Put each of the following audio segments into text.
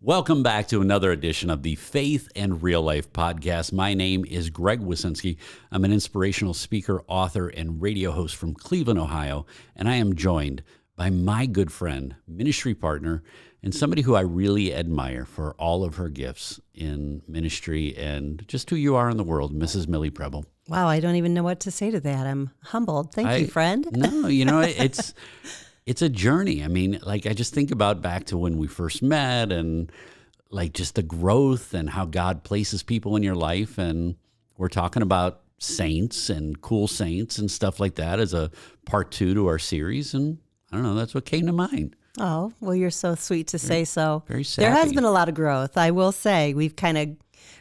Welcome back to another edition of the Faith and Real Life podcast. My name is Greg Wasinski. I'm an inspirational speaker, author, and radio host from Cleveland, Ohio, and I am joined by my good friend, ministry partner, and somebody who I really admire for all of her gifts in ministry and just who you are in the world, Mrs. Millie Prebel. Wow, I don't even know what to say to that. I'm humbled. Thank you, friend. No, it's a journey. I mean, I just think about back to when we first met and just the growth and how God places people in your life. And we're talking about saints and cool saints and stuff like that as a part 2 to our series. And I don't know, that's what came to mind. Oh, well, you're so sweet to say so. Very sappy. There has been a lot of growth, I will say. We've kind of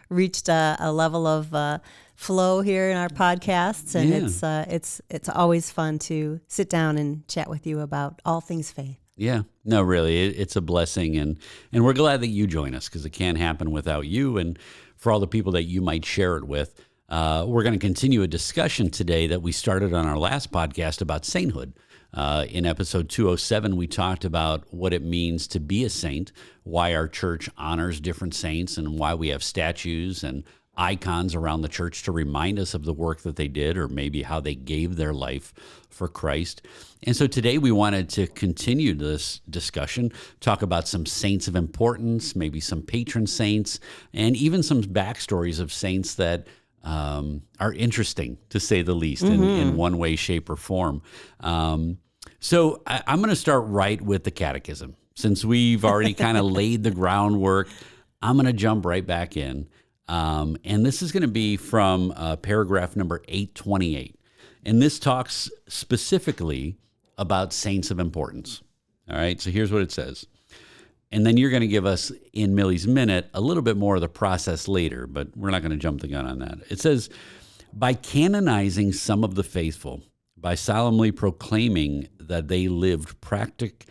reached a level of flow here in our podcasts, and it's always fun to sit down and chat with you about all things faith. Yeah, no, really, it's a blessing, and we're glad that you join us because it can't happen without you. And for all the people that you might share it with, we're going to continue a discussion today that we started on our last podcast about sainthood. In episode 207, we talked about what it means to be a saint, why our church honors different saints, and why we have statues and icons around the church to remind us of the work that they did or maybe how they gave their life for Christ. And so today we wanted to continue this discussion, talk about some saints of importance, maybe some patron saints, and even some backstories of saints that are interesting, to say the least, in one way, shape, or form. So I'm going to start right with the catechism. Since we've already kind of laid the groundwork, I'm going to jump right back in. And this is going to be from paragraph number 828. And this talks specifically about saints of importance. All right, so here's what it says. And then you're going to give us, in Millie's minute, a little bit more of the process later, but we're not going to jump the gun on that. It says, by canonizing some of the faithful, by solemnly proclaiming that they lived practiced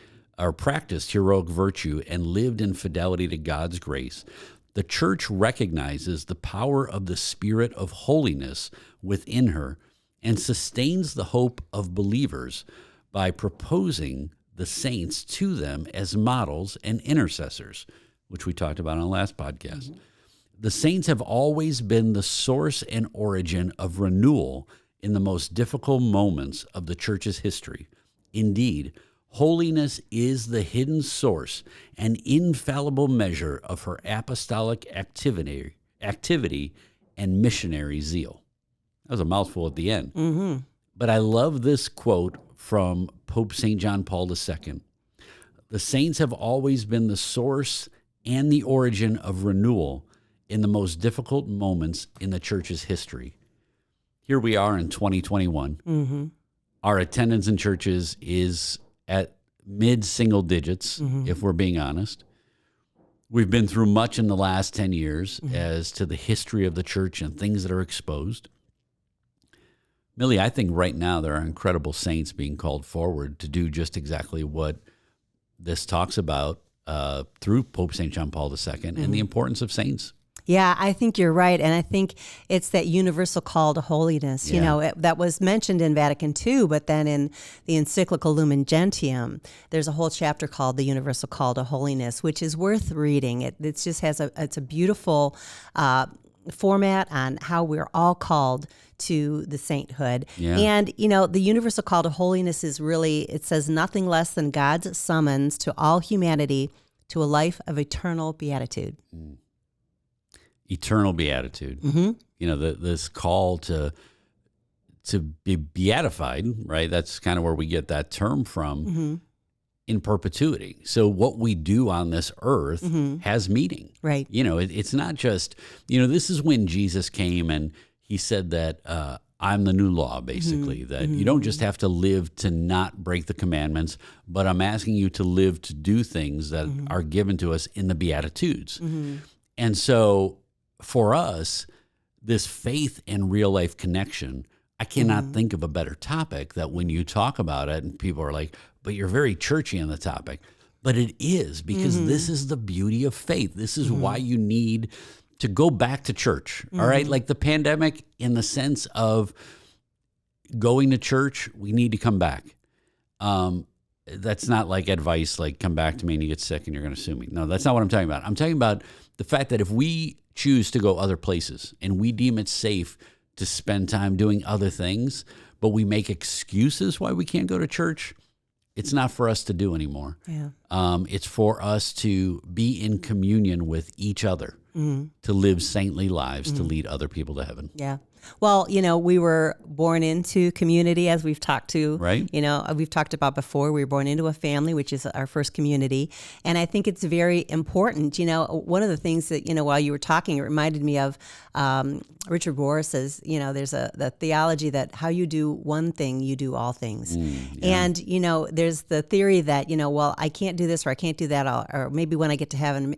heroic virtue and lived in fidelity to God's grace, the church recognizes the power of the Spirit of holiness within her and sustains the hope of believers by proposing the saints to them as models and intercessors, which we talked about on the last podcast. Mm-hmm. The saints have always been the source and origin of renewal in the most difficult moments of the church's history. Indeed, holiness is the hidden source and infallible measure of her apostolic activity and missionary zeal. That was a mouthful at the end. Mm-hmm. But I love this quote from Pope St. John Paul II. The saints have always been the source and the origin of renewal in the most difficult moments in the church's history. Here we are in 2021. Mm-hmm. Our attendance in churches is at mid-single digits, if we're being honest. We've been through much in the last 10 years as to the history of the church and things that are exposed. Millie, I think right now there are incredible saints being called forward to do just exactly what this talks about through Pope St. John Paul II and the importance of saints. Yeah, I think you're right. And I think it's that universal call to holiness, that was mentioned in Vatican II, but then in the encyclical Lumen Gentium, there's a whole chapter called The Universal Call to Holiness, which is worth reading. It just has it's a beautiful format on how we're all called to the sainthood. Yeah. And, the universal call to holiness is really, it says nothing less than God's summons to all humanity to a life of eternal beatitude. Mm. Eternal beatitude. Mm-hmm. This call to be beatified, right? That's kind of where we get that term from, in perpetuity. So what we do on this earth has meaning. Right. It's not just, this is when Jesus came and he said that I'm the new law, basically, that you don't just have to live to not break the commandments, but I'm asking you to live to do things that are given to us in the Beatitudes. Mm-hmm. And so for us, this faith and real life connection, I cannot think of a better topic that when you talk about it and people are like, but you're very churchy on the topic. But it is, because this is the beauty of faith. This is why you need to go back to church, all right? Like the pandemic, in the sense of going to church, we need to come back. that's not like advice, like come back to me and you get sick and you're going to sue me. No, that's not what I'm talking about. I'm talking about the fact that if we choose to go other places and we deem it safe to spend time doing other things, but we make excuses why we can't go to church, it's not for us to do anymore. Yeah. It's for us to be in communion with each other, to live saintly lives, to lead other people to heaven. Yeah. Well, we were born into community, as we've talked to, Right. We've talked about before. We were born into a family, which is our first community. And I think it's very important. One of the things that, while you were talking, it reminded me of Richard Rohr's, there's the theology that how you do one thing, you do all things. And, there's the theory that, well, I can't do this or I can't do that, or maybe when I get to heaven,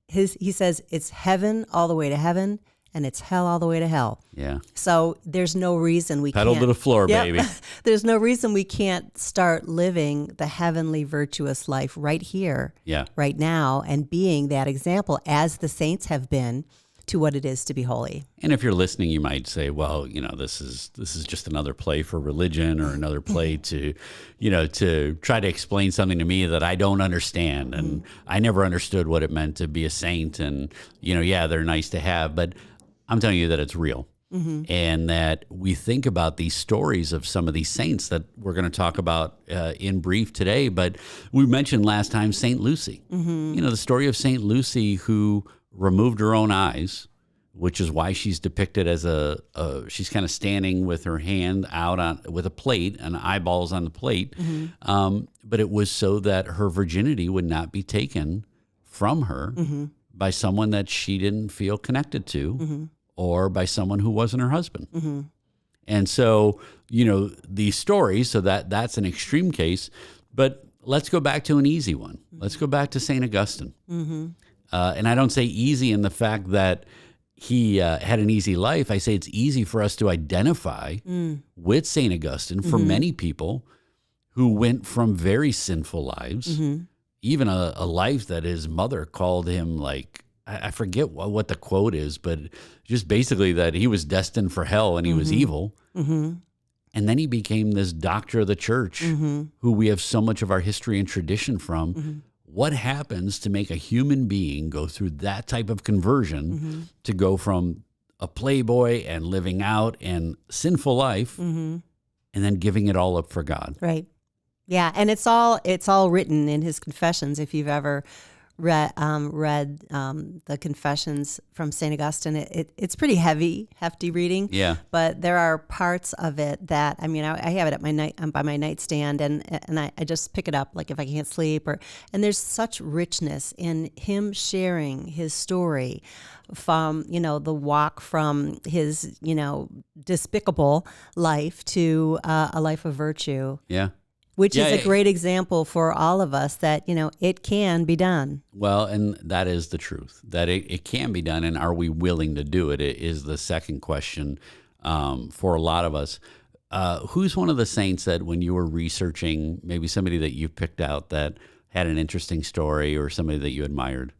he says it's heaven all the way to heaven, and it's hell all the way to hell. Yeah. So there's no reason we Pedal can't. to the floor, baby. There's no reason we can't start living the heavenly virtuous life right here, right now, and being that example as the saints have been to what it is to be holy. And if you're listening, you might say, well, this is just another play for religion, or another play to try to explain something to me that I don't understand. And I never understood what it meant to be a saint. And, they're nice to have, but I'm telling you that it's real. And that we think about these stories of some of these saints that we're going to talk about in brief today. But we mentioned last time St. Lucy, the story of St. Lucy, who removed her own eyes, which is why she's depicted as she's kind of standing with her hand out with a plate and eyeballs on the plate. But it was so that her virginity would not be taken from her by someone that she didn't feel connected to, or by someone who wasn't her husband. And so, these stories, so that's an extreme case, but let's go back to an easy one. Let's go back to St. Augustine. And I don't say easy in the fact that he had an easy life. I say it's easy for us to identify with St. Augustine for many people who went from very sinful lives, even a life that his mother called him, like, I forget what the quote is, but just basically that he was destined for hell and he was evil. And then he became this doctor of the church, who we have so much of our history and tradition from. What happens to make a human being go through that type of conversion to go from a playboy and living out and sinful life and then giving it all up for God? Right. Yeah. And it's all written in his confessions. If you've ever read the Confessions from St. Augustine, it's pretty hefty reading. Yeah. But there are parts of it that, I have it at by my nightstand, and I just pick it up, like if I can't sleep, and there's such richness in him sharing his story from, the walk from his, despicable life to a life of virtue. Yeah. Which is a great example for all of us that, it can be done. Well, and that is the truth, that it can be done. And are we willing to do it? It is the second question for a lot of us. Who's one of the saints that when you were researching, maybe somebody that you picked out that had an interesting story, or somebody that you admired?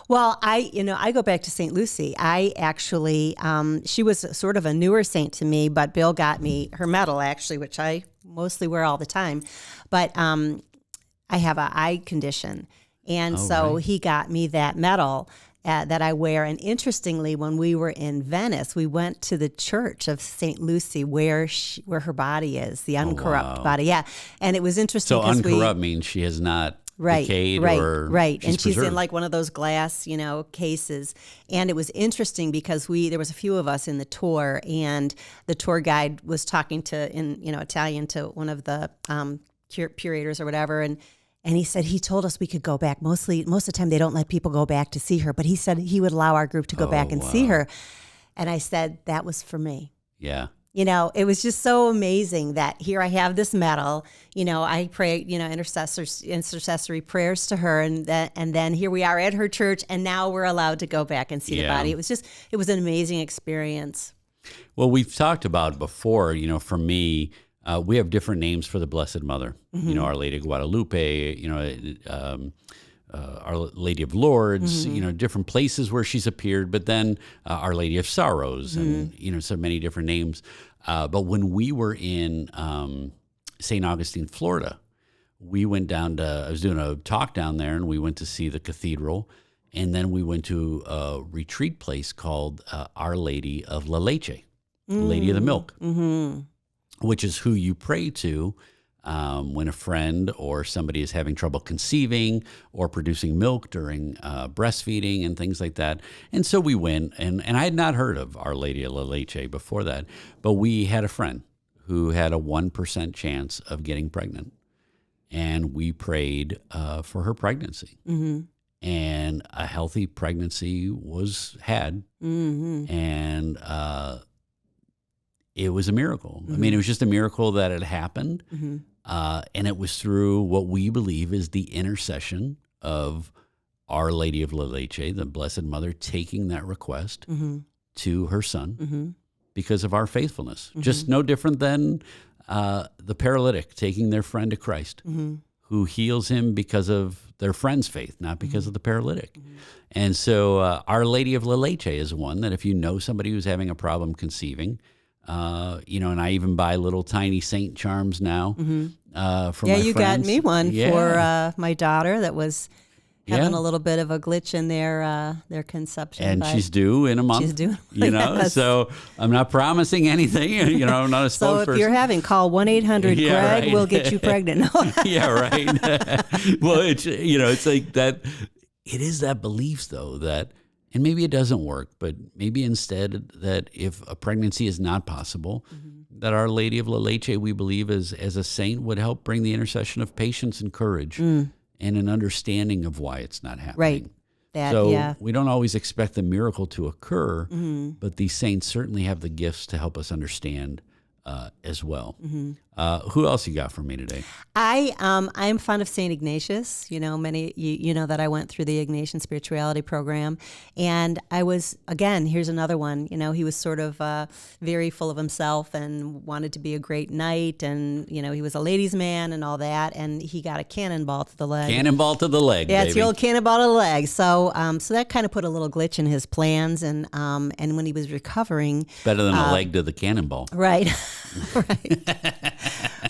Well, I go back to St. Lucy. I actually, she was sort of a newer saint to me, but Bill got me her medal, actually, which I mostly wear all the time. But I have an eye condition. And he got me that medal that I wear. And interestingly, when we were in Venice, we went to the church of St. Lucy where her body is, the uncorrupt body. Yeah. And it was interesting. So uncorrupt means she has not decayed, or and she's preserved. in like one of those glass, cases. And it was interesting because there was a few of us in the tour, and the tour guide was talking in Italian to one of the curators or whatever, and he said he told us we could go back. Most of the time they don't let people go back to see her, but he said he would allow our group to go back and see her. And I said that was for me. Yeah. It was just so amazing that here I have this medal, I pray, intercessory prayers to her. And then here we are at her church, and now we're allowed to go back and see the body. It was an amazing experience. Well, we've talked about before, for me, we have different names for the Blessed Mother, Our Lady of Guadalupe, Our Lady of Lourdes, different places where she's appeared, but then Our Lady of Sorrows and, so many different names. But when we were in St. Augustine, Florida, we went down to, I was doing a talk down there, and we went to see the cathedral. And then we went to a retreat place called Our Lady of La Leche, Lady of the Milk, which is who you pray to when a friend or somebody is having trouble conceiving or producing milk during breastfeeding and things like that. And so we went, and I had not heard of Our Lady of La Leche before that, but we had a friend who had a 1% chance of getting pregnant. And we prayed for her pregnancy. And a healthy pregnancy was had, and it was a miracle. I mean, it was just a miracle that it happened, and it was through what we believe is the intercession of Our Lady of La Leche, the Blessed Mother, taking that request to her son because of our faithfulness. Just no different than the paralytic taking their friend to Christ, who heals him because of their friend's faith, not because of the paralytic. And so Our Lady of La Leche is one that if you know somebody who's having a problem conceiving, and I even buy little tiny saint charms now for my friends. Yeah, you got me one for my daughter that was having a little bit of a glitch in their conception. And she's due in a month. She's due. Yes. So I'm not promising anything, I'm not a spokesperson. So if you're having, call 1-800-GREG, right. we'll get you pregnant. Yeah, right. Well, it's like that. It is that belief, though, that, and maybe it doesn't work, but maybe instead that if a pregnancy is not possible, that Our Lady of La Leche, we believe as a saint, would help bring the intercession of patience and courage. And an understanding of why it's not happening. Right. We don't always expect the miracle to occur, but these saints certainly have the gifts to help us understand as well. Who else you got for me today? I'm fond of Saint Ignatius. Many you know that I went through the Ignatian spirituality program, and I was, again, here's another one. He was sort of very full of himself and wanted to be a great knight, and he was a ladies' man and all that, and he got a cannonball to the leg. Cannonball to the leg. Yeah, baby. it's the old cannonball to the leg. So that kind of put a little glitch in his plans, and when he was recovering, better than a leg to the cannonball. Right. Right.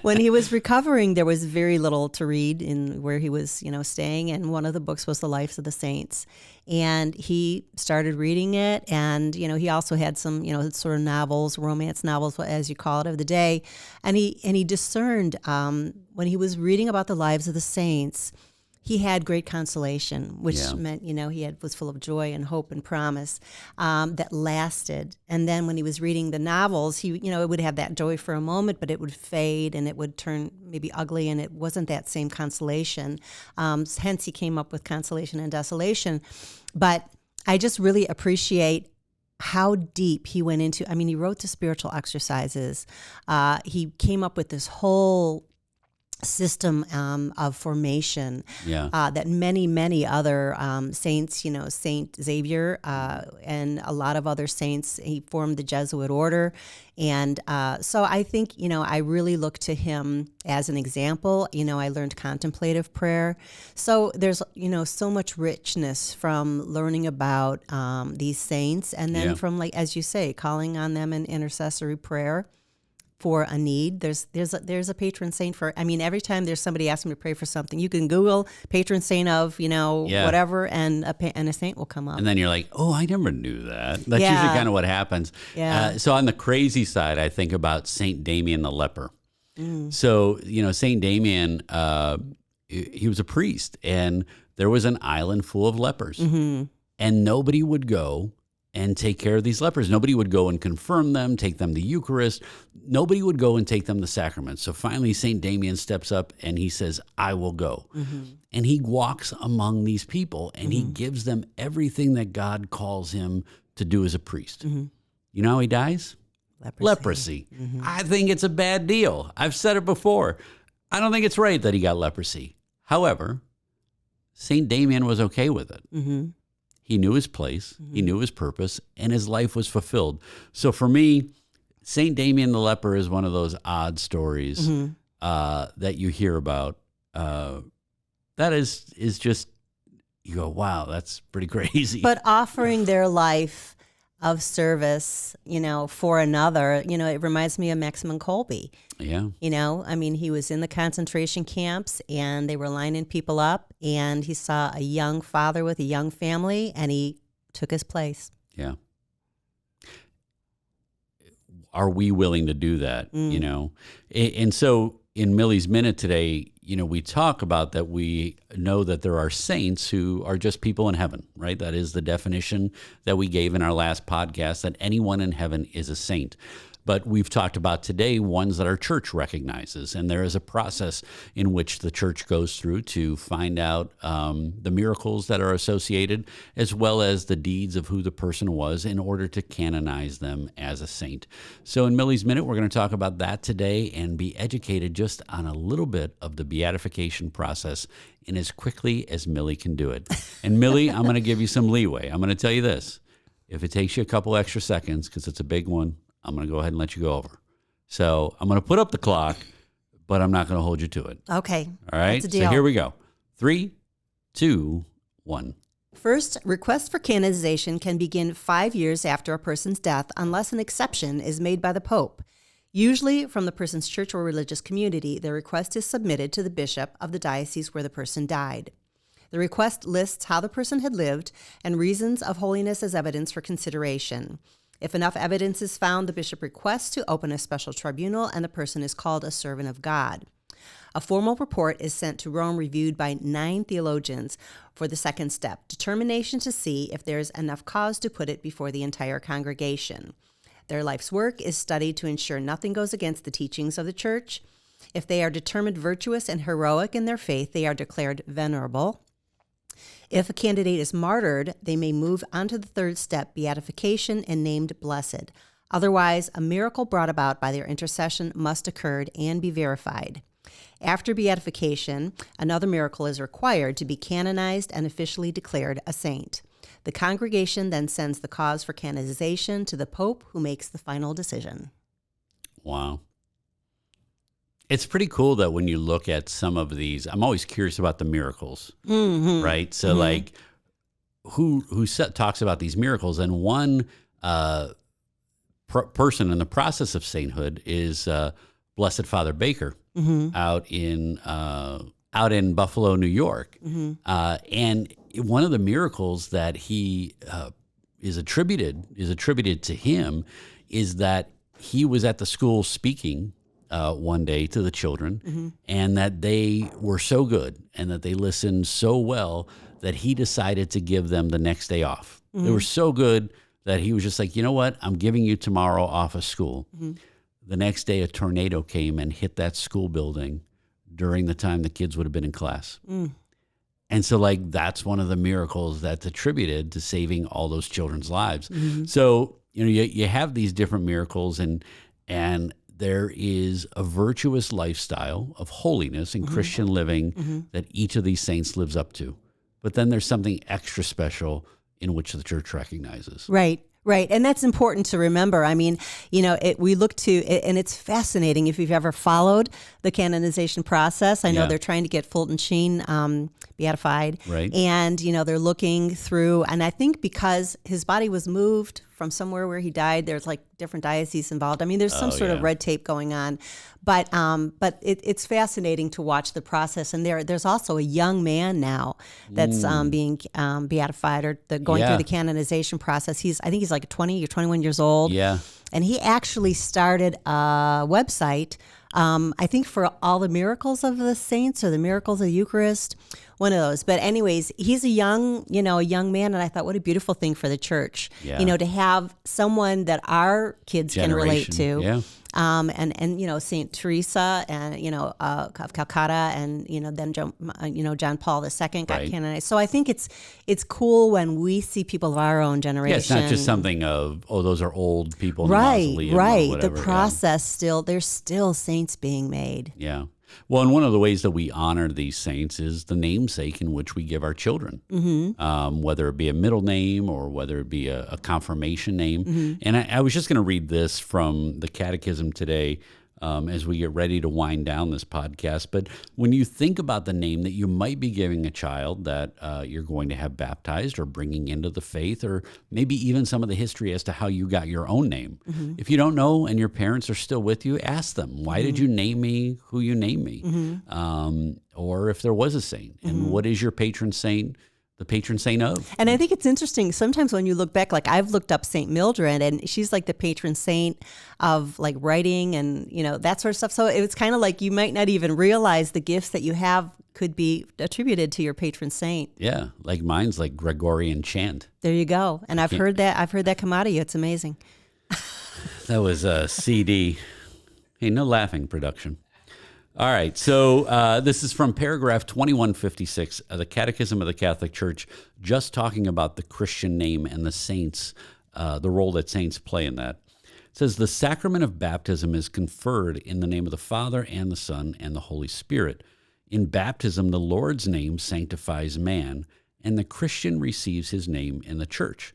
When he was recovering, there was very little to read in where he was, staying. And one of the books was The Lives of the Saints. And he started reading it. And, he also had some, sort of novels, romance novels, as you call it, of the day. And he discerned when he was reading about the lives of the saints, he had great consolation, which meant, he was full of joy and hope and promise that lasted. And then when he was reading the novels, he, it would have that joy for a moment, but it would fade and it would turn maybe ugly, and it wasn't that same consolation. Hence, he came up with Consolation and Desolation. But I just really appreciate how deep he went into. I mean, he wrote the spiritual exercises. He came up with this whole system of formation that many other saints, Saint Xavier and a lot of other saints, he formed the Jesuit order. And so I think, I really look to him as an example. I learned contemplative prayer. So there's, so much richness from learning about these saints, and then from, like, as you say, calling on them in intercessory prayer for a need. There's a patron saint for, every time there's somebody asking me to pray for something, you can Google patron saint of, whatever, and a saint will come up. And then you're like, oh, I never knew that. That's usually kind of what happens. Yeah. So on the crazy side, I think about Saint Damien the leper. So, Saint Damien, he was a priest, and there was an island full of lepers, and nobody would go and take care of these lepers. Nobody would go and confirm them, take them the Eucharist. Nobody would go and take them the sacraments. So finally, St. Damien steps up and he says, I will go. And he walks among these people, and he gives them everything that God calls him to do as a priest. You know how he dies? Leprosy. I think it's a bad deal. I've said it before. I don't think it's right that he got leprosy. However, St. Damien was okay with it. He knew his place, he knew his purpose, and his life was fulfilled. So for me, St. Damien the leper is one of those odd stories that you hear about. That is just, you go, wow, that's pretty crazy. But offering their life of service, for another. It reminds me of Maximum Kolbe. Yeah. He was in the concentration camps and they were lining people up, and he saw a young father with a young family and he took his place. Yeah. Are we willing to do that? And so in Millie's Minute today, we talk about that we know that there are saints who are just people in heaven, right? That is the definition that we gave in our last podcast, that anyone in heaven is a saint. But we've talked about today ones that our church recognizes, and there is a process in which the church goes through to find out the miracles that are associated, as well as the deeds of who the person was in order to canonize them as a saint. So in Millie's Minute, we're going to talk about that today and be educated just on a little bit of the beatification process in as quickly as Millie can do it. And Millie, I'm going to give you some leeway. I'm going to tell you this. If it takes you a couple extra seconds, because it's a big one, I'm going to go ahead and let you go over. So I'm going to put up the clock, but I'm not going to hold you to it. Okay. All right. That's a deal. So here we go. 3, 2, 1. First, request for canonization can begin 5 years after a person's death unless an exception is made by the Pope. Usually from the person's church or religious community, the request is submitted to the bishop of the diocese where the person died. The request lists how the person had lived and reasons of holiness as evidence for consideration. If enough evidence is found, the bishop requests to open a special tribunal and the person is called a servant of God. A formal report is sent to Rome reviewed by 9 theologians for the second step, determination to see if there is enough cause to put it before the entire congregation. Their life's work is studied to ensure nothing goes against the teachings of the church. If they are determined virtuous and heroic in their faith, they are declared venerable. If a candidate is martyred, they may move on to the third step, beatification, and named blessed. Otherwise, a miracle brought about by their intercession must occur and be verified. After beatification, another miracle is required to be canonized and officially declared a saint. The congregation then sends the cause for canonization to the Pope, who makes the final decision. Wow. It's pretty cool that when you look at some of these, I'm always curious about the miracles, right? So like who talks about these miracles? And one person in the process of sainthood is Blessed Father Baker out in Buffalo, New York. And one of the miracles that he is attributed to him is that he was at the school speaking one day to the children, and that they were so good and that they listened so well that he decided to give them the next day off. They were so good that he was just like, you know what? I'm giving you tomorrow off of school. The next day, a tornado came and hit that school building during the time the kids would have been in class. And so like, that's one of the miracles that's attributed to saving all those children's lives. So, you have these different miracles, and there is a virtuous lifestyle of holiness and Christian living that each of these saints lives up to. But then there's something extra special in which the church recognizes. Right. And that's important to remember. I mean, we look to, and it's fascinating if you've ever followed the canonization process. I know they're trying to get Fulton Sheen beatified. Right. And, they're looking through, and I think because his body was moved from somewhere where he died, there's like different dioceses involved. I mean, there's some sort of red tape going on. But it's fascinating to watch the process. And there's also a young man now that's being beatified or going through the canonization process. I think he's like 20 or 21 years old. Yeah. And he actually started a website, I think for all the miracles of the saints or the miracles of the Eucharist, one of those. But anyways, he's a young man, and I thought, what a beautiful thing for the church, to have someone that our kids can relate to. Yeah. And Saint Teresa and of Calcutta, and then John Paul II got canonized. So I think it's cool when we see people of our own generation. Yeah, it's not just something of those are old people. Right. Or the process there's still saints being made. Yeah. Well, and one of the ways that we honor these saints is the namesake in which we give our children, whether it be a middle name or whether it be a confirmation name. And I was just going to read this from the Catechism today. as we get ready to wind down this podcast. But when you think about the name that you might be giving a child that you're going to have baptized or bringing into the faith, or maybe even some of the history as to how you got your own name. If you don't know and your parents are still with you, ask them, why did you name me who you named me? Or if there was a saint, and what is your patron saint? The patron saint of. And I think it's interesting. Sometimes when you look back, like I've looked up Saint Mildred, and she's like the patron saint of like writing and, that sort of stuff. So it's kind of like you might not even realize the gifts that you have could be attributed to your patron saint. Yeah, like mine's like Gregorian chant. There you go. And I've heard that come out of you. It's amazing. That was a CD. Hey, no laughing, production. All right, so this is from paragraph 2156 of the Catechism of the Catholic Church, just talking about the Christian name and the saints, the role that saints play in that. It says, the sacrament of baptism is conferred in the name of the Father and the Son and the Holy Spirit. In baptism, the Lord's name sanctifies man, and the Christian receives his name in the church.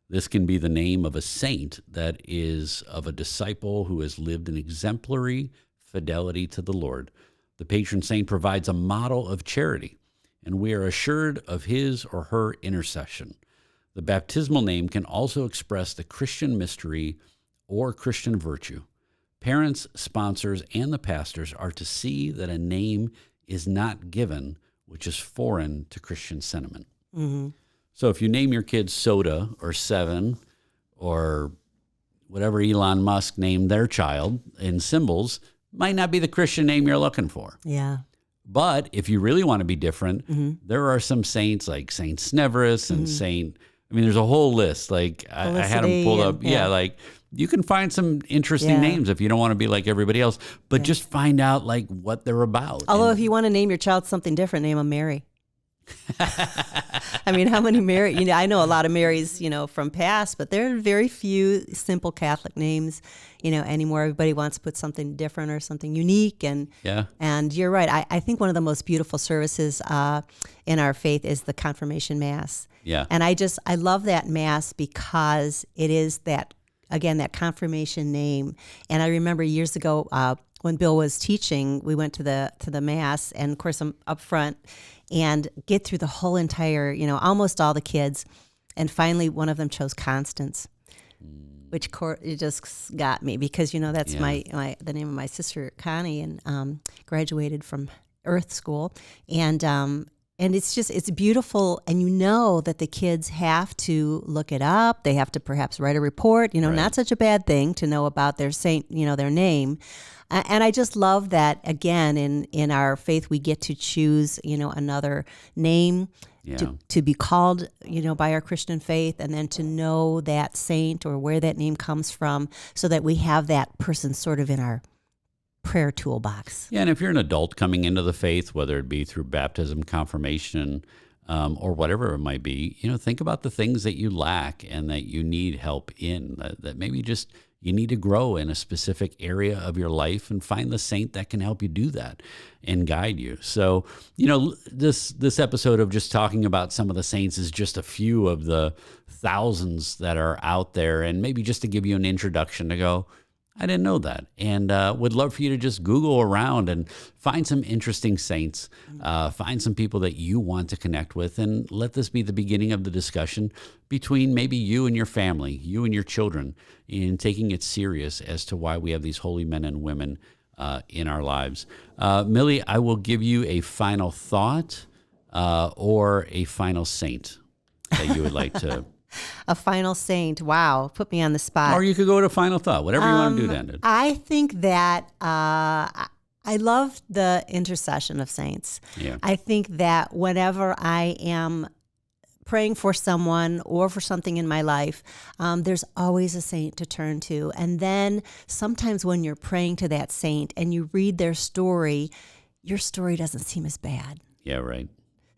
This can be the name of a saint that is of a disciple who has lived an exemplary fidelity to the Lord. The patron saint provides a model of charity, and we are assured of his or her intercession. The baptismal name can also express the Christian mystery or Christian virtue. Parents, sponsors, and the pastors are to see that a name is not given which is foreign to Christian sentiment. So if you name your kids Soda or Seven or whatever Elon Musk named their child in symbols, might not be the Christian name you're looking for. Yeah. But if you really want to be different, there are some saints like Saint Sneverus and there's a whole list. Like I had them pulled up. Like you can find some interesting names if you don't want to be like everybody else, but just find out like what they're about. Although if you want to name your child something different, name them Mary. I mean, how many Mary? I know a lot of Marys, from past, but there are very few simple Catholic names, anymore. Everybody wants to put something different or something unique, and you're right. I think one of the most beautiful services in our faith is the Confirmation Mass. Yeah, and I love that Mass because it is that confirmation name. And I remember years ago when Bill was teaching, we went to the Mass, and of course I'm up front. And get through the whole entire, almost all the kids. And finally, one of them chose Constance, which it just got me because, that's the name of my sister, Connie, and graduated from Earth School. And it's beautiful. And that the kids have to look it up. They have to perhaps write a report, not such a bad thing to know about their saint, their name. And I just love that, again, in our faith, we get to choose, another name to be called, by our Christian faith, and then to know that saint or where that name comes from so that we have that person sort of in our prayer toolbox. Yeah, and if you're an adult coming into the faith, whether it be through baptism, confirmation, or whatever it might be, think about the things that you lack and that you need help in, that maybe just you need to grow in a specific area of your life and find the saint that can help you do that and guide you. So, this episode of just talking about some of the saints is just a few of the thousands that are out there, and maybe just to give you an introduction to go, I didn't know that. And would love for you to just Google around and find some interesting saints, find some people that you want to connect with, and let this be the beginning of the discussion between maybe you and your family, you and your children, in taking it serious as to why we have these holy men and women in our lives. Millie, I will give you a final thought or a final saint that you would like to... A final saint. Wow. Put me on the spot. Or you could go to final thought, whatever you want to do then. I think that I love the intercession of saints. Yeah. I think that whenever I am praying for someone or for something in my life, there's always a saint to turn to. And then sometimes when you're praying to that saint and you read their story, your story doesn't seem as bad. Yeah, right.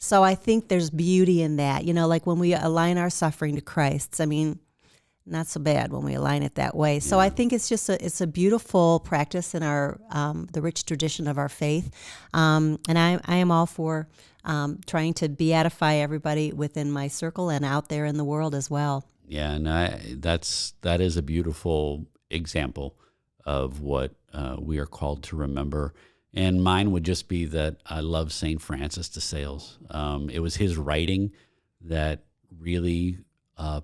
So I think there's beauty in that, like when we align our suffering to Christ's. I mean, not so bad when we align it that way. So I think it's just it's a beautiful practice in our the rich tradition of our faith, and I am all for trying to beatify everybody within my circle and out there in the world as well. Yeah, and that is a beautiful example of what we are called to remember. And mine would just be that I love St. Francis de Sales. It was his writing that really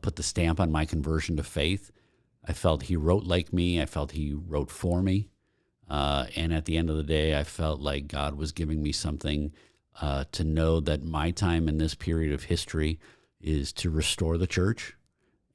put the stamp on my conversion to faith. I felt he wrote like me. I felt he wrote for me. And at the end of the day, I felt like God was giving me something to know that my time in this period of history is to restore the church.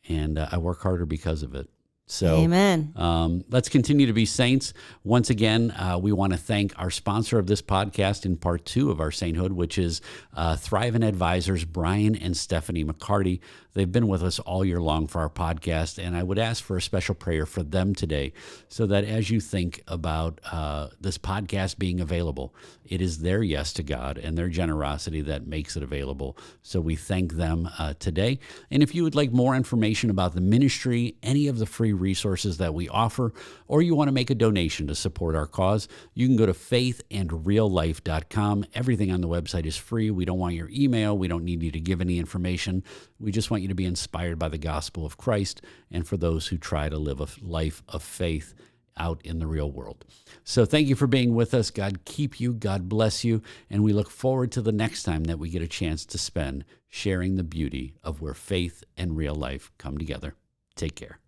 And I work harder because of it. So Amen. Let's continue to be saints. Once again, we want to thank our sponsor of this podcast in part 2 of our sainthood, which is Thrivent Advisors, Brian and Stephanie McCarty. They've been with us all year long for our podcast, and I would ask for a special prayer for them today so that as you think about this podcast being available, it is their yes to God and their generosity that makes it available. So we thank them today. And if you would like more information about the ministry, any of the free resources that we offer, or you want to make a donation to support our cause, you can go to faithandreallife.com. Everything on the website is free. We don't want your email. We don't need you to give any information. We just want you to be inspired by the gospel of Christ and for those who try to live a life of faith out in the real world. So thank you for being with us. God keep you. God bless you. And we look forward to the next time that we get a chance to spend sharing the beauty of where faith and real life come together. Take care.